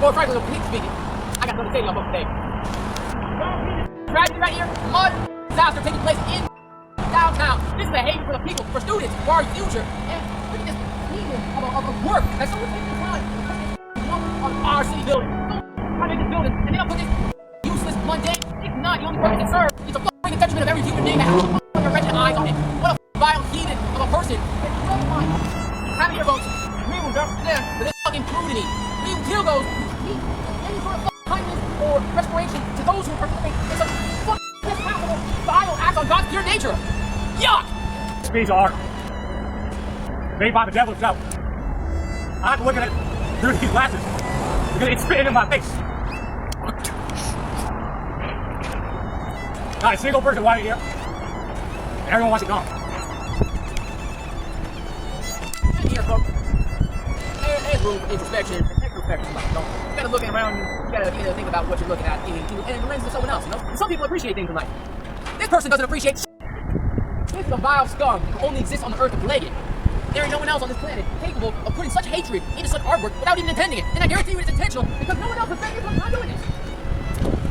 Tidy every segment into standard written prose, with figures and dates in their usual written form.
more frankly, speaking, I got nothing to say to y'all today. Tragedy right here, mud, disaster taking place in downtown. This is a haven for the people, for students, for our future. And look at this needle of work that someone taking the time on our city building. I make this building, and then I'll put this useless, mundane, it's not the only purpose it serves. It's a fucking detriment of every human being that has your wretched eyes on it. What a vile heathen of a person. Have your votes. We will represent for this fucking crudity. We will those who need any sort of kindness or restoration to those who participate in such fucking despicable, vile acts on God's pure nature. Yuck! These are made by the devil himself. I'm looking at it through these glasses because it's spitting in my face. Not a single person wanted it here. Everyone wants it gone. Here, folks. There's room for introspection and extrospection. You gotta look around, you gotta think about what you're looking at and the lens of someone else, you know? And some people appreciate things in life. This person doesn't appreciate shit. This is a vile scum who only exists on the earth to plague it. There ain't no one else on this planet capable of putting such hatred into such artwork without even intending it. And I guarantee you it's intentional because no one else has been here for not doing this.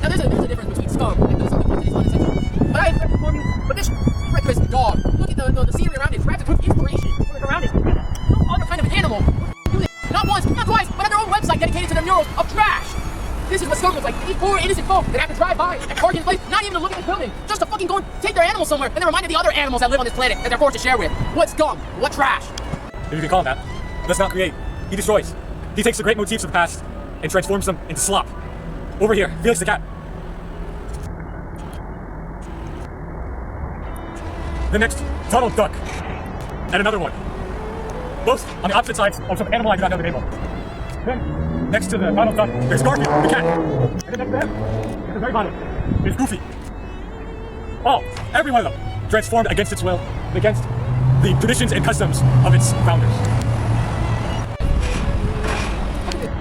Now there's a difference between scum and doing something that is unintentional. But I have for you, but this breakfast dog, look at the scenery around it, perhaps it took inspiration from around it. No other kind of animal do this. Not once, not twice, but on their own website dedicated to their murals of trash. This is what scum looks like. These poor innocent folk that have to drive by and park in place, not even to look at the building, just to fucking go and take their animals somewhere, and they're reminded of the other animals that live on this planet that they're forced to share with. What scum? What trash? If you can call him that. He does not create. He destroys. He takes the great motifs of the past and transforms them into slop. Over here, Felix the cat. The next, Donald Duck. And another one. Both on the opposite sides of some animal I do not know the name of. Then, next to the Donald Duck, there's Garfield, the cat. And then next to him, at the very bottom, is Goofy. Every one of them, transformed against its will, and against the traditions and customs of its founders. Look at this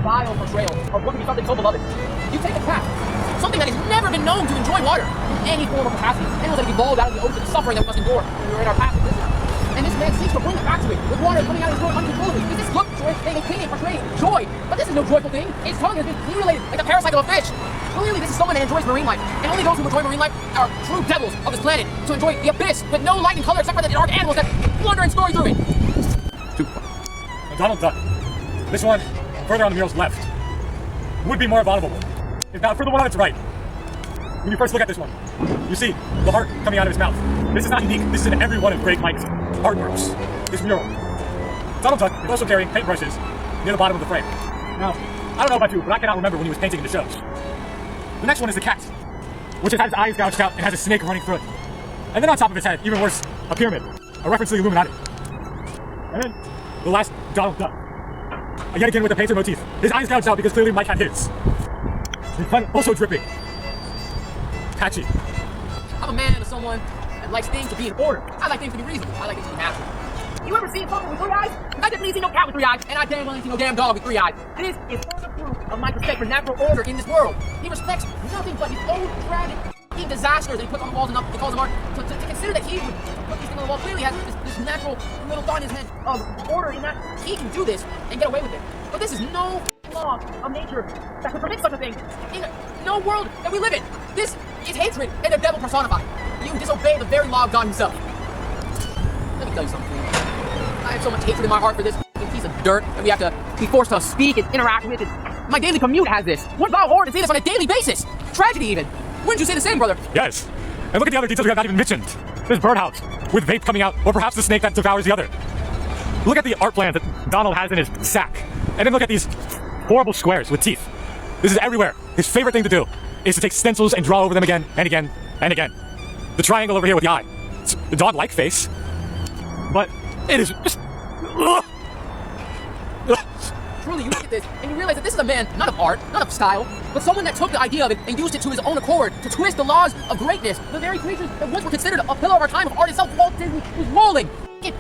vile portrayal of what can be something so beloved. You take a cat, something that has never been known to enjoy water in any form or capacity. Animals that have evolved out of the ocean, suffering that we must endure when we were in our past existence. And this man seeks to bring it back to it, with water coming out of his throat uncontrollably. Does this look joyful? They paint it, portray joy, but this is no joyful thing. Its tongue has been mutilated like the parasite of a fish. Clearly, this is someone that enjoys marine life, and only those who enjoy marine life are true devils of this planet, to enjoy the abyss with no light and color except for the dark animals that wander and story through it. Donald Duck. This one, further on the mural's left, would be more abominable. If not for the one on its right. When you first look at this one, you see the heart coming out of his mouth. This is not unique. This is in every one of Greg Mike's artworks. This mural. Donald Duck is also carrying paintbrushes near the bottom of the frame. Now, I don't know about you, but I cannot remember when he was painting in the shows. The next one is the cat, which has its eyes gouged out and has a snake running through it. And then on top of its head, even worse, a pyramid, a reference to the Illuminati. And then the last, Donald Duck. Yet again with the painted motif. His eyes gouged out because clearly Mike had his. His tongue also dripping. Patchy. I'm a man of someone that likes things to be in order. I like things to be reasonable. I like things to be natural. You ever seen something with 3 eyes? I definitely see no cat with 3 eyes, and I damn well ain't see no damn dog with 3 eyes. This is further proof of my respect for natural order in this world. He respects nothing but his own tragic disasters that he puts on the walls and he calls them art. To consider that he would put these things on the wall clearly has this natural little thought in his head of order in that he can do this and get away with it. But this is no law of nature that could permit such a thing in no world that we live in. This is hatred and the devil personified. You disobey the very law of God himself. Let me tell you something. I have so much hatred in my heart for this piece of dirt that we have to be forced to speak and interact with. My daily commute has this. What vile horror to see this on a daily basis? Tragedy even. Wouldn't you say the same, brother? Yes. And look at the other details we have not even mentioned. This birdhouse with vape coming out, or perhaps the snake that devours the other. Look at the art plans that Donald has in his sack. And then look at these horrible squares with teeth. This is everywhere. His favorite thing to do is to take stencils and draw over them again and again and again. The triangle over here with the eye. It's a dog-like face, but it is just... Truly, you look at this and you realize that this is a man, not of art, not of style, but someone that took the idea of it and used it to his own accord to twist the laws of greatness. The very creatures that once were considered a pillar of our time of art itself, Walt Disney, was rolling in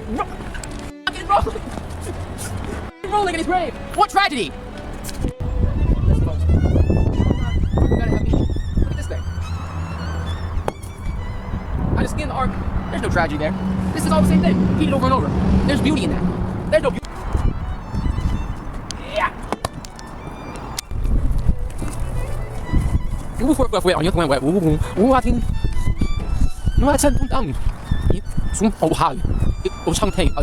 his grave. What tragedy! Listen, folks. You gotta have me. Look at this thing. I just skinned the art. There's no tragedy there. This is all the same thing, repeated over and over. There's beauty in that. There's no beauty. Yeah. 如果各位朋友同埋我話聽，我真唔當，你從後下，我身體我